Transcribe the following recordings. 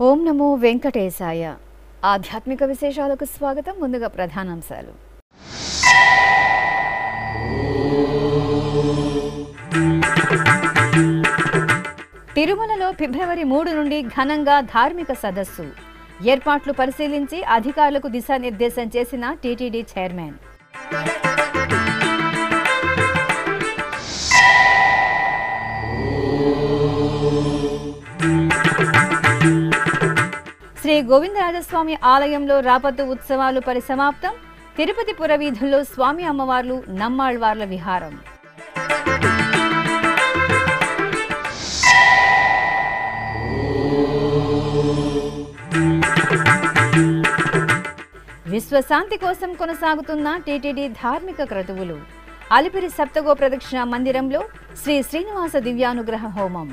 ఓం నమో వెంకటేశాయ. ఆధ్యాత్మిక విశేషాలకు స్వాగతం. ముందుగా ప్రధానాంశాలు. తిరుమలలో ఫిబ్రవరి 3 నుండి ఘనంగా ధార్మిక సదస్సు. ఏర్పాట్లు పరిశీలించి అధికారులకు దిశానిర్దేశం చేసిన టీటీడీ చైర్మన్. శ్రీ గోవిందరాజస్వామి ఆలయంలో రాపత్తు ఉత్సవాలు పరిసమాప్తం. తిరుపతి పురవీధుల్లో స్వామి అమ్మవార్లు, నమ్మాళ్వార్ల విహారం. విశ్వశాంతి కోసం కొనసాగుతున్న టీటీడీ ధార్మిక క్రతువులు. అలిపిరి సప్తగో ప్రదక్షిణ మందిరంలో శ్రీ శ్రీనివాస దివ్యానుగ్రహ హోమం.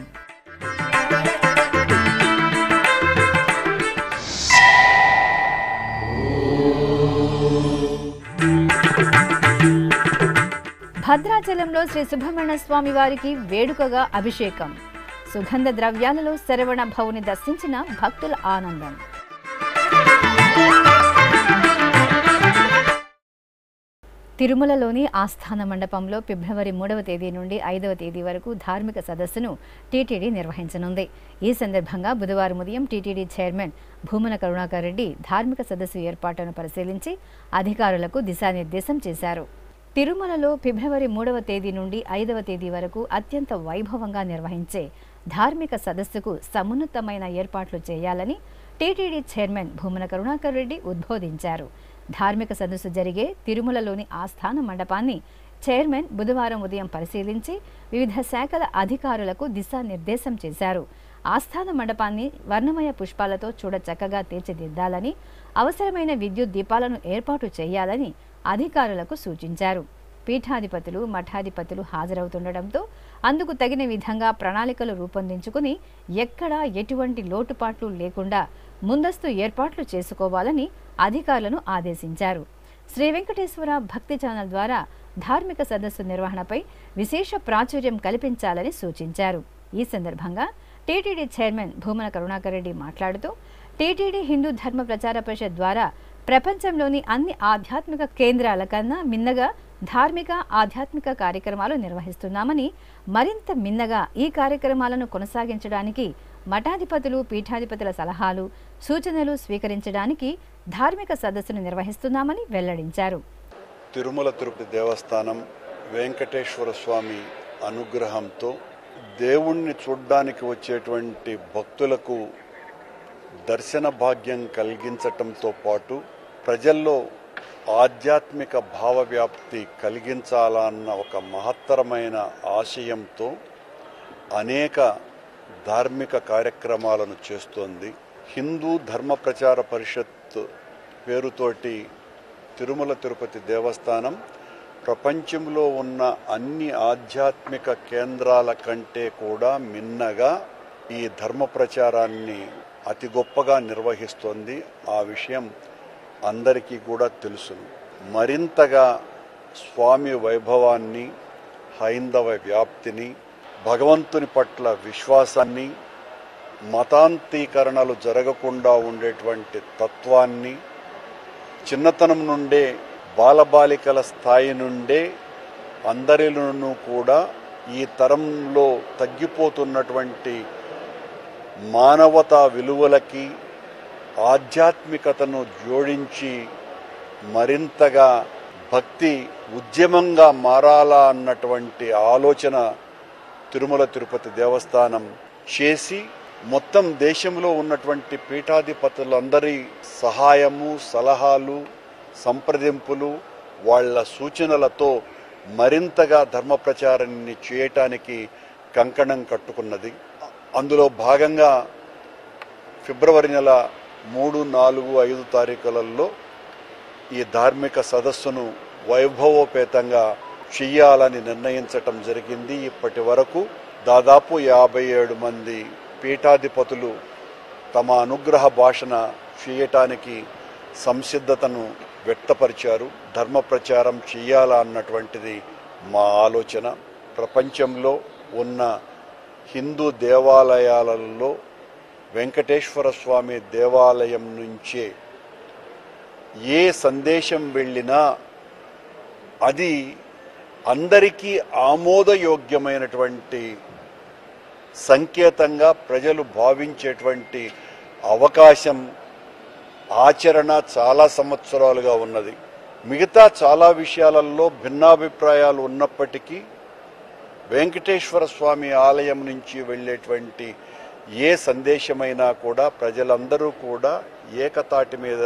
భద్రాచలంలో శ్రీ సుబ్రహ్మణ్య స్వామి వారికి వేడుకగా అభిషేకం. సుగంధ ద్రవ్యాలలో శరవణ భవుని దర్శించిన భక్తుల ఆనందం. తిరుమలలోని ఆస్థాన మండపంలో ఫిబ్రవరి 3వ తేదీ నుండి 5వ తేదీ వరకు ధార్మిక సదస్సును టీటీడీ నిర్వహించనుంది. ఈ సందర్భంగా బుధవారం ఉదయం టీటీడీ చైర్మన్ భూమన కరుణాకర్ రెడ్డి ధార్మిక సదస్సు ఏర్పాటును పరిశీలించి అధికారులకు దిశానిర్దేశం చేశారు. తిరుమలలో ఫిబ్రవరి 3వ తేదీ నుండి 5వ తేదీ వరకు అత్యంత వైభవంగా నిర్వహించే ధార్మిక సదస్సుకు సమున్నతమైన ఏర్పాట్లు చేయాలని టీటీడీ చైర్మన్ భూమన కరుణాకర్ రెడ్డి ఉద్బోధించారు. ధార్మిక సదస్సు జరిగే తిరుమలలోని ఆస్థాన మండపాన్ని చైర్మన్ బుధవారం ఉదయం పరిశీలించి వివిధ శాఖల అధికారులకు దిశానిర్దేశం చేశారు. ఆస్థాన మండపాన్ని వర్ణమయ పుష్పాలతో చూడచక్కగా తీర్చిదిద్దాలని, అవసరమైన విద్యుత్ దీపాలను ఏర్పాటు చేయాలని అధికారులకు సూచించారు. పీఠాధిపతులు, మఠాధిపతులు హాజరవుతుండటంతో అందుకు తగిన విధంగా ప్రణాళికలు రూపొందించుకుని ఎక్కడా ఎటువంటి లోటుపాట్లు లేకుండా ముందస్తు ఏర్పాట్లు చేసుకోవాలని అధికారులను ఆదేశించారు. శ్రీ వెంకటేశ్వర భక్తి ఛానల్ ద్వారా ధార్మిక సదస్సు నిర్వహణపై విశేష ప్రాచుర్యం కల్పించాలని సూచించారు. ఈ సందర్భంగా టీటీడీ చైర్మన్ భూమన కరుణాకర్ రెడ్డి మాట్లాడుతూ, టీటీడీ హిందూ ధర్మ ప్రచార పరిషత్ ద్వారా ప్రపంచంలోని అన్ని ఆధ్యాత్మిక కేంద్రాల కన్నా మిన్నగా ధార్మిక ఆధ్యాత్మిక కార్యక్రమాలు నిర్వహిస్తున్నామని, మరింత మిన్నగా ఈ కార్యక్రమాలను కొనసాగించడానికి మఠాధిపతులు, పీఠాధిపతుల సలహాలు, సూచనలు స్వీకరించడానికి ధార్మిక సదస్సును నిర్వహిస్తున్నామని వెల్లడించారు. తిరుమల తిరుపతి దేవస్థానం వెంకటేశ్వర స్వామి అనుగ్రహంతో దేవుణ్ణి చూడ్డానికి వచ్చేటువంటి భక్తులకు దర్శన భాగ్యం కలిగించటంతో పాటు ప్రజల్లో ఆధ్యాత్మిక భావవ్యాప్తి కలిగించాలన్న ఒక మహత్తరమైన ఆశయంతో అనేక ధార్మిక కార్యక్రమాలను చేస్తోంది. హిందూ ధర్మ ప్రచార పరిషత్ పేరుతోటి తిరుమల తిరుపతి దేవస్థానం ప్రపంచంలో ఉన్న అన్ని ఆధ్యాత్మిక కేంద్రాల కంటే కూడా మిన్నగా ఈ ధర్మ ప్రచారాన్ని అతి గొప్పగా నిర్వహిస్తోంది. ఆ విషయం అందరికీ కూడా తెలుసు. మరింతగా స్వామి వైభవాన్ని, హైందవ వ్యాప్తిని, భగవంతుని పట్ల విశ్వాసాన్ని, మతాంతీకరణలు జరగకుండా ఉండేటువంటి తత్వాన్ని, చిన్నతనం నుండే బాలబాలికల స్థాయి నుండే అందరిలోనూ కూడా ఈ తరంలో తగ్గిపోతున్నటువంటి మానవతా విలువలకి ఆధ్యాత్మికతను జోడించి మరింతగా భక్తి ఉద్యమంగా మారాలా అన్నటువంటి ఆలోచన తిరుమల తిరుపతి దేవస్థానం చేసి మొత్తం దేశంలో ఉన్నటువంటి పీఠాధిపతులందరి సహాయము, సలహాలు, సంప్రదింపులు, వాళ్ళ సూచనలతో మరింతగా ధర్మ ప్రచారాన్ని చేయటానికి కంకణం కట్టుకున్నది. అందులో భాగంగా ఫిబ్రవరి నెల 3, 4, 5 తారీఖులలో ఈ ధార్మిక సదస్సును వైభవోపేతంగా చెయ్యాలని నిర్ణయించటం జరిగింది. ఇప్పటి వరకు దాదాపు 57 మంది పీఠాధిపతులు తమ అనుగ్రహ భాషణ చేయటానికి సంసిద్ధతను వ్యక్తపరిచారు. ధర్మ ప్రచారం చెయ్యాలా అన్నటువంటిది మా ఆలోచన. ప్రపంచంలో ఉన్న హిందూ దేవాలయాలలో వెంకటేశ్వర స్వామి దేవాలయం నుంచే ఏ సందేశం వెళ్ళినా అది అందరికీ ఆమోదయోగ్యమైనటువంటి సంకేతంగా ప్రజలు భావించేటువంటి అవకాశం ఆచరణ చాలా సంవత్సరాలుగా ఉన్నది. మిగతా చాలా విషయాలలో భిన్నాభిప్రాయాలు ఉన్నప్పటికీ వెంకటేశ్వర స్వామి ఆలయం నుంచి వెళ్ళేటువంటి ఏ సందేశమైనా కూడా ప్రజలందరూ కూడా ఏకతాటి మీద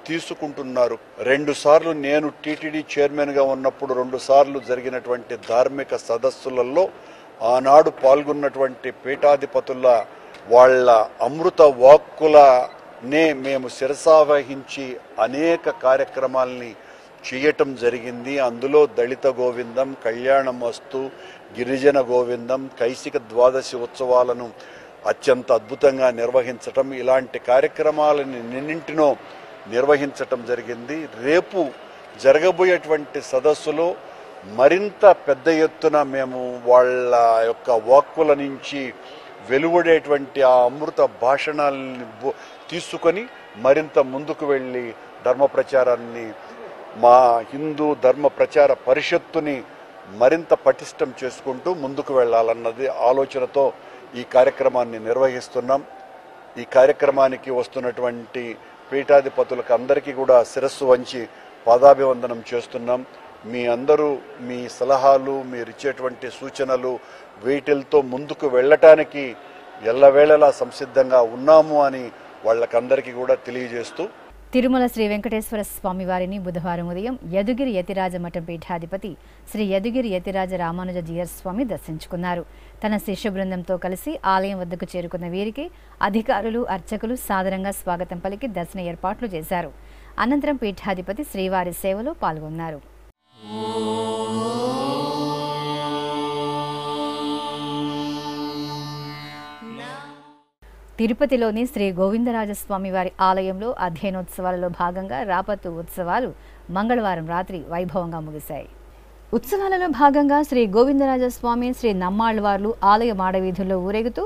తీసుకుంటున్నారు. 2 సార్లు నేను టీటీడీ చైర్మన్గా ఉన్నప్పుడు 2 సార్లు జరిగినటువంటి ధార్మిక సదస్సులలో ఆనాడు పాల్గొన్నటువంటి పీఠాధిపతుల వాళ్ళ అమృత వాక్కులనే మేము శిరసావహించి అనేక కార్యక్రమాల్ని చేయటం జరిగింది. అందులో దళిత గోవిందం, కళ్యాణమస్తు, గిరిజన గోవిందం, కైసిక ద్వాదశి ఉత్సవాలను అత్యంత అద్భుతంగా నిర్వహించటం, ఇలాంటి కార్యక్రమాలని నిన్నింటినో నిర్వహించటం జరిగింది. రేపు జరగబోయేటువంటి సదస్సులో మరింత పెద్ద ఎత్తున మేము వాళ్ళ యొక్క వాక్కుల నుంచి వెలువడేటువంటి ఆ అమృత భాషణాలని తీసుకొని మరింత ముందుకు వెళ్ళి ధర్మ ప్రచారాన్ని, మా హిందూ ధర్మ ప్రచార పరిషత్తుని మరింత పటిష్టం చేసుకుంటూ ముందుకు వెళ్ళాలన్నది ఆలోచనతో ఈ కార్యక్రమాన్ని నిర్వహిస్తున్నాం. ఈ కార్యక్రమానికి వస్తున్నటువంటి పీఠాధిపతులకు అందరికీ కూడా శిరస్సు వంచి పాదాభివందనం చేస్తున్నాం. మీ అందరూ మీ సలహాలు, మీరు ఇచ్చేటువంటి సూచనలు, వీటితో ముందుకు వెళ్ళటానికి ఎల్లవేళలా సంసిద్ధంగా ఉన్నాము అని వాళ్ళకందరికీ కూడా తెలియజేస్తూ, తిరుమల శ్రీ వెంకటేశ్వర స్వామి వారిని బుధవారం ఉదయం యదుగిరి యతిరాజ మఠం పీఠాధిపతి శ్రీ యదుగిరి యతిరాజ రామానుజ జీయర్ స్వామి దర్శించుకున్నారు. తన శిష్య బృందంతో కలిసి ఆలయం వద్దకు చేరుకున్న వీరికి అధికారులు, అర్చకులు సాదరంగా స్వాగతం పలికి దర్శన ఏర్పాట్లు చేశారు. అనంతరం పీఠాధిపతి శ్రీవారి సేవలో పాల్గొన్నారు. తిరుపతిలోని శ్రీ గోవిందరాజస్వామి వారి ఆలయంలో అధ్యయనోత్సవాలలో భాగంగా రాపత్తు ఉత్సవాలు మంగళవారం రాత్రి వైభవంగా ముగిశాయి. ఉత్సవాలలో భాగంగా శ్రీ గోవిందరాజస్వామి, శ్రీ నమ్మాళ్వార్లు ఆలయ మాడవీధుల్లో ఊరేగుతూ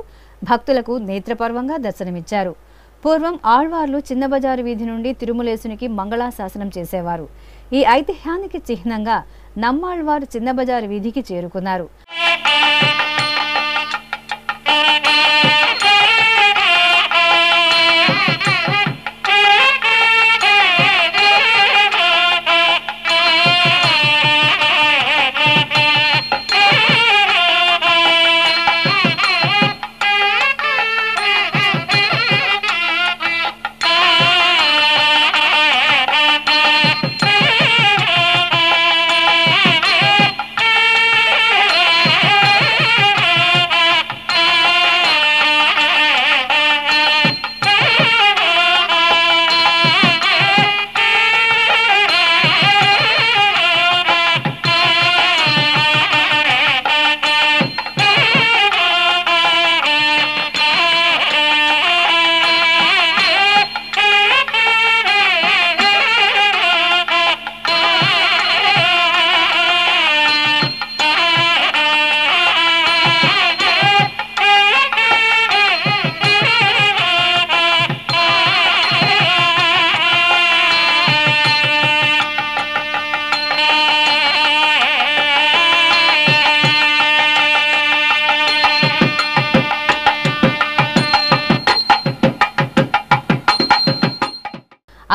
భక్తులకు నేత్రపర్వంగా దర్శనమిచ్చారు. పూర్వం ఆళ్వార్లు చిన్నబజారు వీధి నుండి తిరుమలేసునికి మంగళాశాసనం చేసేవారు. ఈ ఐతిహ్యానికి చిహ్నంగా నమ్మాళ్వారు చిన్నబజారు వీధికి చేరుకున్నారు.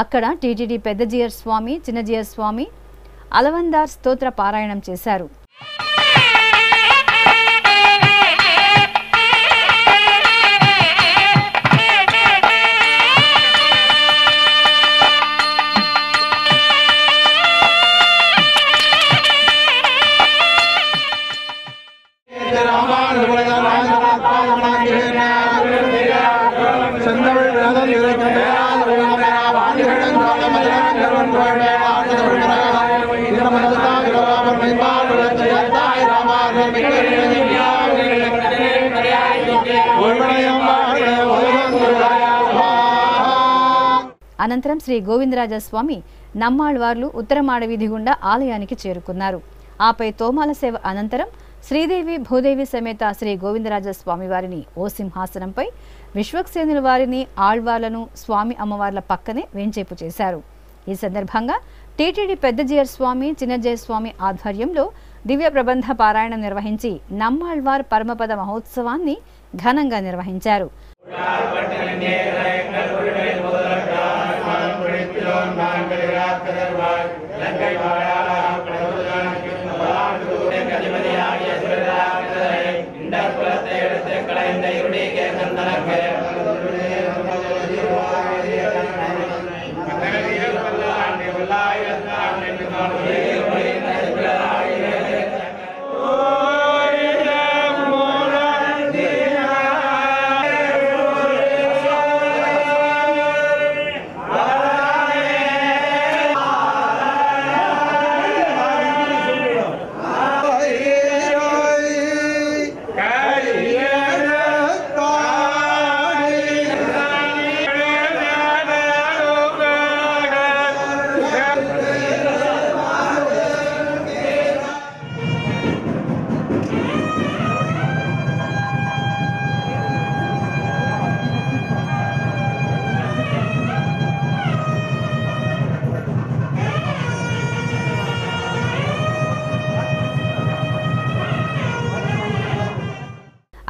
అక్కడ టీటీడీ పెద్ద జీయర్ స్వామి, చిన్న జీయర్ స్వామి అలవందార్ స్తోత్ర పారాయణం చేశారు. Gracias. అనంతరం శ్రీ గోవిందరాజస్వామి నమ్మాళ్వార్లు ఉత్తరమాడ వీధి గుండా ఆలయానికి చేరుకున్నారు. ఆపై తోమాల సేవ అనంతరం శ్రీదేవి భూదేవి సమేత శ్రీ గోవిందరాజస్వామి వారిని ఓ సింహాసనంపై విశ్వక్సేనుల వారిని ఆళ్వార్లను స్వామి అమ్మవార్ల పక్కనే వేంచేపు చేశారు. ఈ సందర్భంగా టీటీడీ పెద్దజీయర్ స్వామి చిన్నజయ స్వామి ఆధ్వర్యంలో దివ్య ప్రబంధ పారాయణం నిర్వహించి నమ్మాళ్వార్ పరమపద మహోత్సవాన్ని ఘనంగా నిర్వహించారు.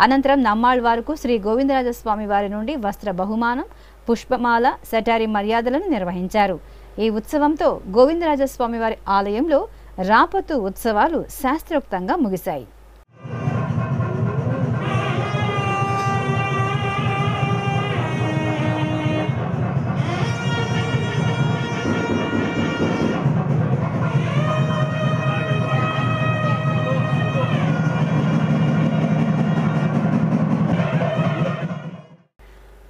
అనంతరం నమ్మాళ్వారుకు శ్రీ గోవిందరాజస్వామి వారి నుండి వస్త్ర బహుమానం, పుష్పమాల, శటారి మర్యాదలను నిర్వహించారు. ఈ ఉత్సవంతో గోవిందరాజస్వామి వారి ఆలయంలో రాపతు ఉత్సవాలు శాస్త్రోక్తంగా ముగిశాయి.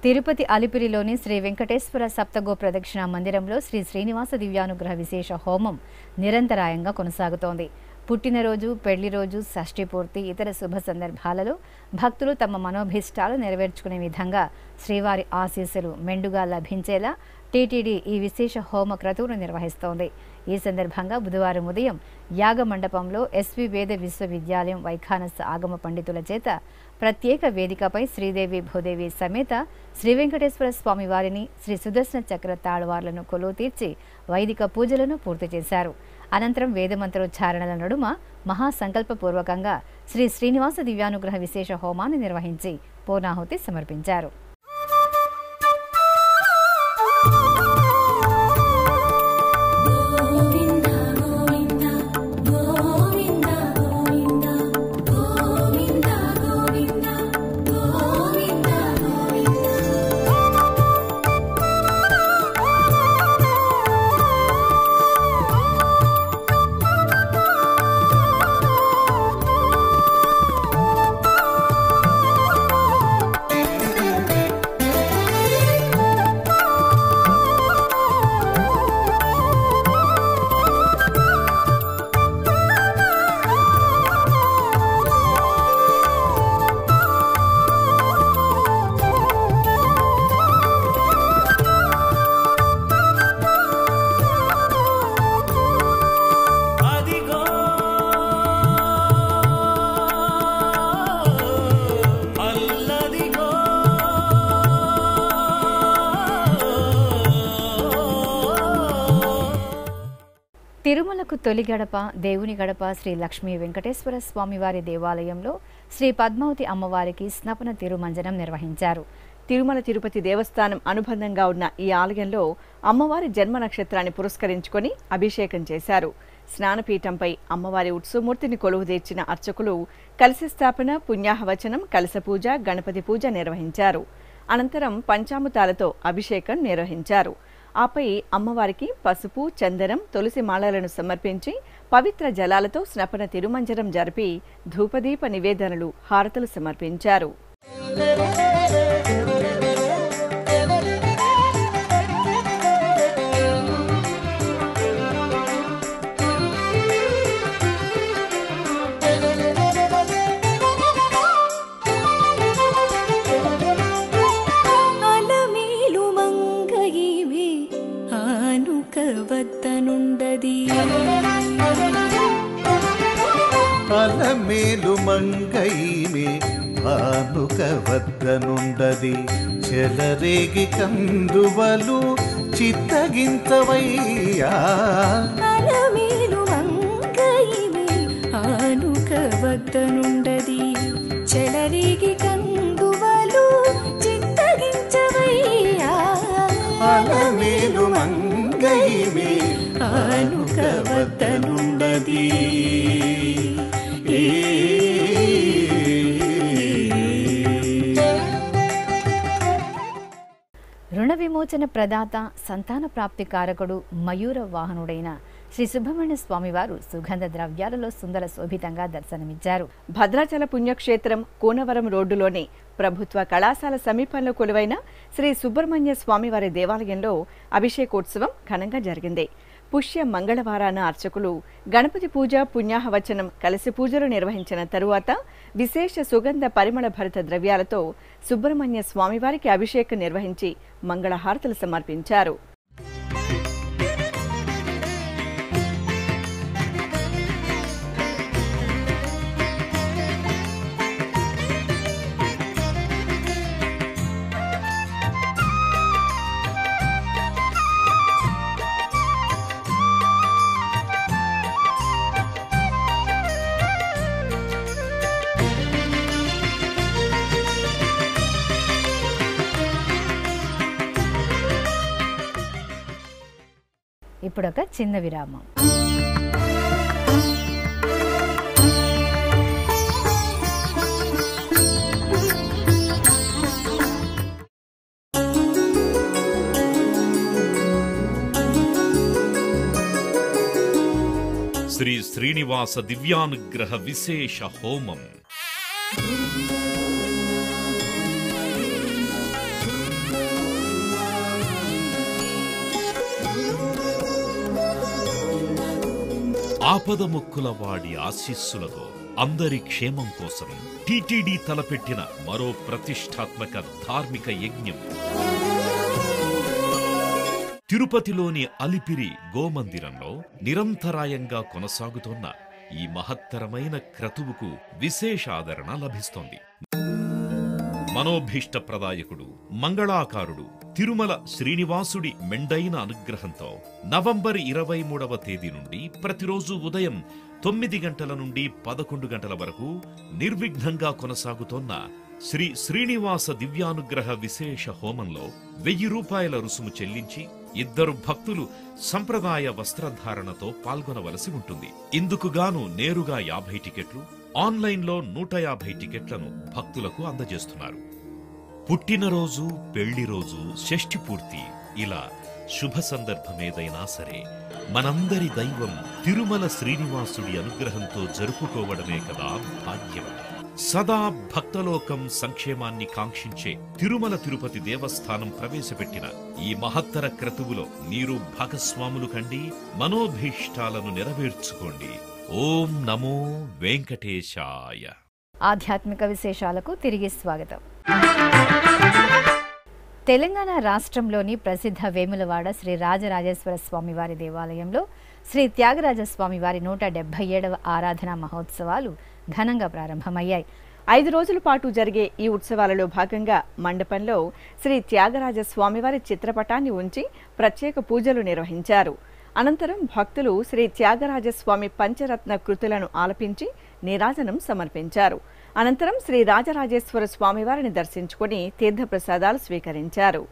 తిరుపతి అలిపిరిలోని శ్రీ వెంకటేశ్వర సప్తగో ప్రదక్షిణ మందిరంలో శ్రీ శ్రీనివాస దివ్యానుగ్రహ విశేష హోమం నిరంతరాయంగా కొనసాగుతోంది. పుట్టినరోజు, పెళ్లి రోజు, షష్ఠి పూర్తి, ఇతర శుభ సందర్భాలలో భక్తులు తమ మనోభీష్టాలు నెరవేర్చుకునే విధంగా శ్రీవారి ఆశీస్సులు మెండుగా లభించేలా టీటీడీ ఈ విశేష హోమ క్రతువును నిర్వహిస్తోంది. ఈ సందర్భంగా బుధవారం ఉదయం యాగ మండపంలో ఎస్వి వేద విశ్వవిద్యాలయం వైఖానస ఆగమ పండితుల చేత ప్రత్యేక వేదికపై శ్రీదేవి భూదేవి సమేత శ్రీ వెంకటేశ్వర స్వామి వారిని, శ్రీ సుదర్శన చక్ర తాళ్వార్లను కొలువు తీర్చి వైదిక పూజలను పూర్తి చేశారు. అనంతరం వేదమంత్రోచ్చారణల నడుమ మహాసంకల్పపూర్వకంగా శ్రీ శ్రీనివాస దివ్యానుగ్రహ విశేష హోమాన్ని నిర్వహించి పూర్ణాహుతి సమర్పించారు. తిరుమలకు తొలి గడప, దేవుని గడప శ్రీ లక్ష్మీ వెంకటేశ్వర స్వామివారి దేవాలయంలో శ్రీ పద్మావతి అమ్మవారికి స్నపన తిరుమంజనం నిర్వహించారు. తిరుమల తిరుపతి దేవస్థానం అనుబంధంగా ఉన్న ఈ ఆలయంలో అమ్మవారి జన్మ నక్షత్రాన్ని పురస్కరించుకొని అభిషేకం చేశారు. స్నానపీఠంపై అమ్మవారి ఉత్సవమూర్తిని కొలువు తీర్చిన అర్చకులు కలశ స్థాపన, పుణ్యాహవచనం, కలశ పూజ, గణపతి పూజ నిర్వహించారు. అనంతరం పంచామృతాలతో అభిషేకం నిర్వహించారు. ఆపై అమ్మవారికి పసుపు, చందనం, తులసి మాలలను సమర్పించి పవిత్ర జలాలతో స్నపన తిరుమంజనం జరిపి ధూపదీప నివేదనలు, హారతులు సమర్పించారు. మంగయిమే భానుక వద్దనుండది చెలరేగి కందువలు చిత్తగించవయ్యా అలమేలు మంగయిమే భానుక వద్దనుండది చెలరేగి కందువలు చిత్తగించవయ్యా అలమేలు మంగయిమే భానుక వద్దనుండది రుణ విమోచన ప్రదాత సంతాన ప్రాప్తి కారకుడు మయూర వాహనుడైన శ్రీ సుబ్రహ్మణ్య స్వామివారు సుగంధ ద్రవ్యాలలో సుందర శోభితంగా దర్శనమిచ్చారు. భద్రాచల పుణ్యక్షేత్రం కూనవరం రోడ్డులోని ప్రభుత్వ కళాశాల సమీపంలో కొలువైన శ్రీ సుబ్రహ్మణ్య స్వామివారి దేవాలయంలో అభిషేకోత్సవం ఘనంగా జరిగింది. పుష్య మంగళవారాన అర్చకులు గణపతి పూజ పుణ్యాహవచనం కలసి పూజలు నిర్వహించిన తరువాత విశేష సుగంధ పరిమళ భరిత ద్రవ్యాలతో సుబ్రహ్మణ్య స్వామివారికి అభిషేకం నిర్వహించి మంగళహారతులు సమర్పించారు. ఇప్పుడొక చిన్న విరామం. శ్రీ శ్రీనివాస దివ్యానుగ్రహ విశేష హోమం. ఆపదముక్కుల వాడి ఆశీస్సులతో అందరి క్షేమం కోసం టీటీడీ తలపెట్టిన మరో ప్రతిష్టాత్మక ధార్మిక యజ్ఞం. తిరుపతిలోని అలిపిరి గోమందిరంలో నిరంతరాయంగా కొనసాగుతోన్న ఈ మహత్తరమైన క్రతువుకు విశేష ఆదరణ లభిస్తోంది. మనోభీష్ట ప్రదాయకుడు మంగళాకారుడు తిరుమల శ్రీనివాసుడి మెండైన అనుగ్రహంతో నవంబర్ 23వ తేదీ నుండి ప్రతిరోజు ఉదయం 9 గంటల నుండి 11 గంటల వరకు నిర్విఘ్నంగా కొనసాగుతోన్న శ్రీ శ్రీనివాస దివ్యానుగ్రహ విశేష హోమంలో 1000 రూపాయల రుసుము చెల్లించి 2 భక్తులు సంప్రదాయ వస్త్రధారణతో పాల్గొనవలసి ఉంటుంది. ఇందుకుగాను నేరుగా 50 టికెట్లు, ఆన్లైన్లో 150 టికెట్లను భక్తులకు అందజేస్తున్నారు. పుట్టినరోజు, పెళ్లి రోజు, షష్ఠి పూర్తి ఇలా శుభ సందర్భమేదైనా సరే మనందరి దైవం తిరుమల శ్రీనివాసుడి అనుగ్రహంతో జరుపుకోవడమే కదా భాగ్యం. సదా భక్తలోకం సంక్షేమాన్ని కాంక్షించే తిరుమల తిరుపతి దేవస్థానం ప్రవేశపెట్టిన ఈ మహత్తర క్రతువులో మీరు భాగస్వాములు కండి, మనోభీష్టాలను నెరవేర్చుకోండి. ఓం నమో వెంకటేశాయ. ఆధ్యాత్మిక విశేషాలకు తిరిగి స్వాగతం. తెలంగాణ రాష్ట్రంలోని ప్రసిద్ధ వేములవాడ శ్రీ రాజరాజేశ్వర స్వామివారి దేవాలయంలో శ్రీ త్యాగరాజస్వామివారి 177వ ఆరాధనా మహోత్సవాలు ఘనంగా ప్రారంభమయ్యాయి. 5 రోజుల పాటు జరిగే ఈ ఉత్సవాలలో భాగంగా మండపంలో శ్రీ త్యాగరాజ స్వామివారి చిత్రపటాన్ని ఉంచి ప్రత్యేక పూజలు నిర్వహించారు. అనంతరం భక్తులు శ్రీ త్యాగరాజస్వామి పంచరత్న కృతులను ఆలపించి నీరాజనం సమర్పించారు. అనంతరం శ్రీ రాజరాజేశ్వర స్వామివారిని దర్శించుకుని తీర్థప్రసాదాలు స్వీకరించారు.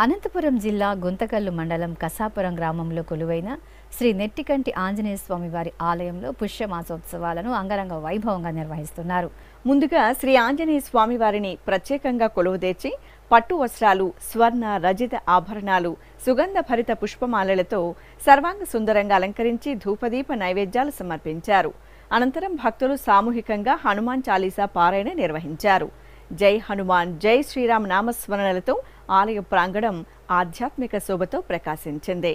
అనంతపురం జిల్లా గుంతకల్లు మండలం కసాపురం గ్రామంలో కొలువైన శ్రీ నెట్టికంటి ఆంజనేయ స్వామివారి ఆలయంలో పుష్యమాసోత్సవాలను అంగరంగ వైభవంగా నిర్వహిస్తున్నారు. ముందుగా శ్రీ ఆంజనేయ స్వామివారిని ప్రత్యేకంగా కొలువుదీర్చి పట్టు వస్త్రాలు, స్వర్ణ రజిత ఆభరణాలు, సుగంధ భరిత పుష్పమాలలతో సర్వాంగ సుందరంగా అలంకరించి ధూపదీప నైవేద్యాలు సమర్పించారు. అనంతరం భక్తులు సామూహికంగా హనుమాన్ చాలీసా పారాయణ నిర్వహించారు. జై హనుమాన్, జై శ్రీరామ్ నామస్మరణలతో ఆలయ ప్రాంగణం ఆధ్యాత్మిక శోభతో ప్రకాశించింది.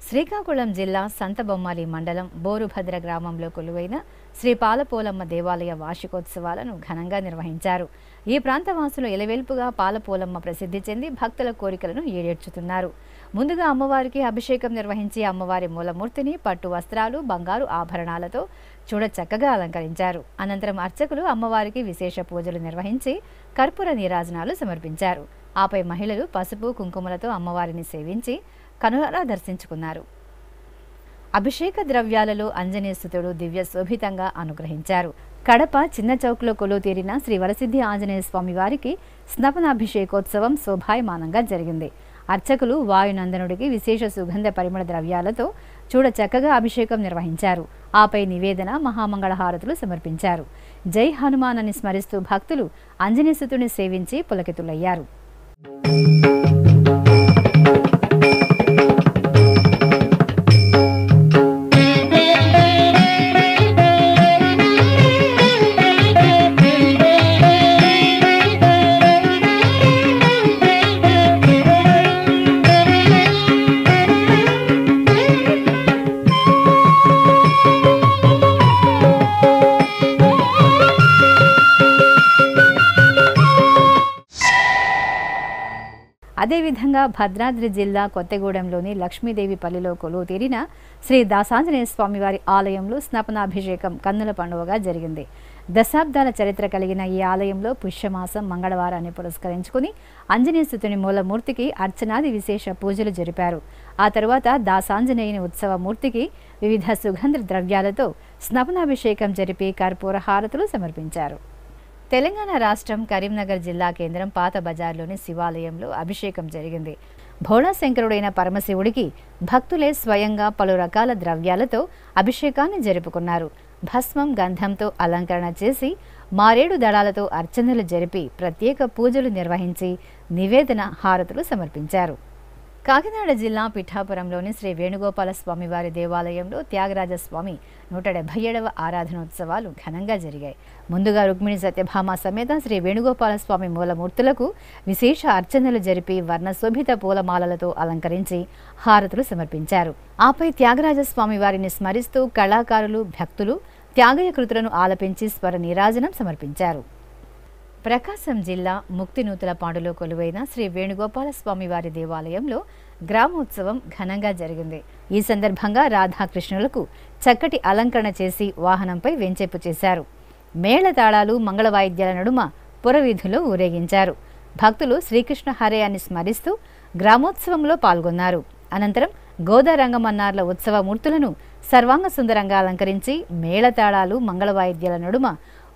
శ్రీకాకుళం జిల్లా సంతబొమ్మాలి మండలం బోరుభద్ర గ్రామంలో కొలువైన శ్రీ పాలపోలమ్మ దేవాలయ వార్షికోత్సవాలను ఘనంగా నిర్వహించారు. ఈ ప్రాంతవాసులు ఎలవేల్పుగా పాలపోలమ్మ ప్రసిద్ధి చెంది భక్తుల కోరికలను ఈడేర్చుతున్నారు. ముందుగా అమ్మవారికి అభిషేకం నిర్వహించి అమ్మవారి మూలమూర్తిని పట్టు వస్త్రాలు, బంగారు ఆభరణాలతో చూడచక్కగా అలంకరించారు. అనంతరం అర్చకులు అమ్మవారికి విశేష పూజలు నిర్వహించి కర్పూర నీరాజనాలు సమర్పించారు. ఆపై మహిళలు పసుపు కుంకుమలతో అమ్మవారిని సేవించి కనులారా దర్శించుకున్నారు. అభిషేక ద్రవ్యాలలో ఆంజనేయసుతుడు దివ్య శోభితంగా అనుగ్రహించారు. కడప చిన్న చౌక్లో కొలువు తీరిన శ్రీ వరసిద్ధి ఆంజనేయ స్వామి వారికి స్నపనాభిషేకోత్సవం శోభాయమానంగా జరిగింది. అర్చకులు వాయునందనుడికి విశేష సుగంధ పరిమళ ద్రవ్యాలతో చూడ చక్కగా అభిషేకం నిర్వహించారు. ఆపై నివేదన, మహామంగళహారతులు సమర్పించారు. జై హనుమాన్ అని స్మరిస్తూ భక్తులు ఆంజనేయసుతుడిని సేవించి పులకితులయ్యారు. అదేవిధంగా భద్రాద్రి జిల్లా కొత్తగూడెంలోని లక్ష్మీదేవిపల్లిలో కొలువు తీరిన శ్రీ దాసాంజనేయ స్వామివారి ఆలయంలో స్నపనాభిషేకం కన్నుల పండుగగా జరిగింది. దశాబ్దాల చరిత్ర కలిగిన ఈ ఆలయంలో పుష్యమాసం మంగళవారాన్ని పురస్కరించుకుని ఆంజనేయసుతుని మూలమూర్తికి అర్చనాది విశేష పూజలు జరిపారు. ఆ తరువాత దాసాంజనేయుని ఉత్సవమూర్తికి వివిధ సుగంధ ద్రవ్యాలతో స్నపనాభిషేకం జరిపి కర్పూర హారతులు సమర్పించారు. తెలంగాణ రాష్ట్రం కరీంనగర్ జిల్లా కేంద్రం పాత బజార్లోని శివాలయంలో అభిషేకం జరిగింది. భోళాశంకరుడైన పరమశివుడికి భక్తులే స్వయంగా పలు రకాల ద్రవ్యాలతో అభిషేకాన్ని జరుపుకున్నారు. భస్మం, గంధంతో అలంకరణ చేసి మారేడు దళాలతో అర్చనలు జరిపి ప్రత్యేక పూజలు నిర్వహించి నివేదన, హారతులు సమర్పించారు. కాకినాడ జిల్లా పిఠాపురంలోని శ్రీ వేణుగోపాల స్వామివారి దేవాలయంలో త్యాగరాజస్వామి 177వ ఆరాధనోత్సవాలు ఘనంగా జరిగాయి. ముందుగా రుక్మిణి సత్యభామ సమేత శ్రీ వేణుగోపాల స్వామి మూలమూర్తులకు విశేష అర్చనలు జరిపి వర్ణశోభిత పూలమాలలతో అలంకరించి హారతులు సమర్పించారు. ఆపై త్యాగరాజస్వామి వారిని స్మరిస్తూ కళాకారులు, భక్తులు త్యాగయ కృతులను ఆలపించి స్వర నీరాజనం సమర్పించారు. ప్రకాశం జిల్లా ముక్తినూతలపాడులో కొలువైన శ్రీ వేణుగోపాల స్వామివారి దేవాలయంలో గ్రామోత్సవం ఘనంగా జరిగింది. ఈ సందర్భంగా రాధాకృష్ణులకు చక్కటి అలంకరణ చేసి వాహనంపై వెంచేపు చేశారు. మేళతాళాలు, మంగళవాయిద్యాల నడుమ పురవీధులో ఊరేగించారు. భక్తులు శ్రీకృష్ణ హరే అని స్మరిస్తూ గ్రామోత్సవంలో పాల్గొన్నారు. అనంతరం గోదారంగమన్నార్ల ఉత్సవమూర్తులను సర్వాంగ సుందరంగా అలంకరించి మేళతాళాలు, మంగళవాయిద్యాల నడుమ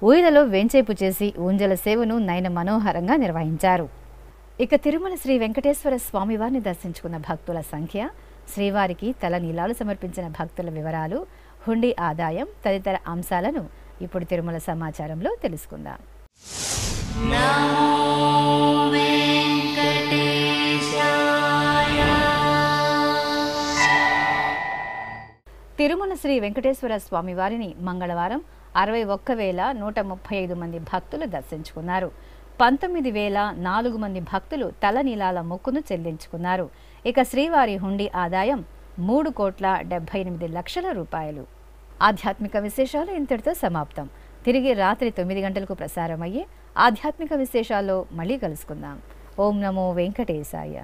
ఊయలలో వెంచేపు చేసి ఊంజల సేవను నయన మనోహరంగా నిర్వహించారు. ఇక తిరుమల శ్రీ వెంకటేశ్వర స్వామివారిని దర్శించుకున్న భక్తుల సంఖ్య, శ్రీవారికి తల నీలాలు సమర్పించిన భక్తుల వివరాలు, హుండీ ఆదాయం తదితర అంశాలను ఇప్పుడు తిరుమల సమాచారంలో తెలుసుకుందాం. తిరుమల శ్రీ వెంకటేశ్వర స్వామివారిని మంగళవారం 61,135 మంది భక్తులు దర్శించుకున్నారు. 19,004 మంది భక్తులు తలనీలాల మొక్కును చెల్లించుకున్నారు. ఇక శ్రీవారి హుండీ ఆదాయం 3,78,00,000 రూపాయలు. ఆధ్యాత్మిక విశేషాలు ఇంతటితో సమాప్తం. తిరిగి రాత్రి 9 గంటలకు ప్రసారమయ్యే ఆధ్యాత్మిక విశేషాల్లో మళ్ళీ కలుసుకుందాం. ఓం నమో వెంకటేశాయ.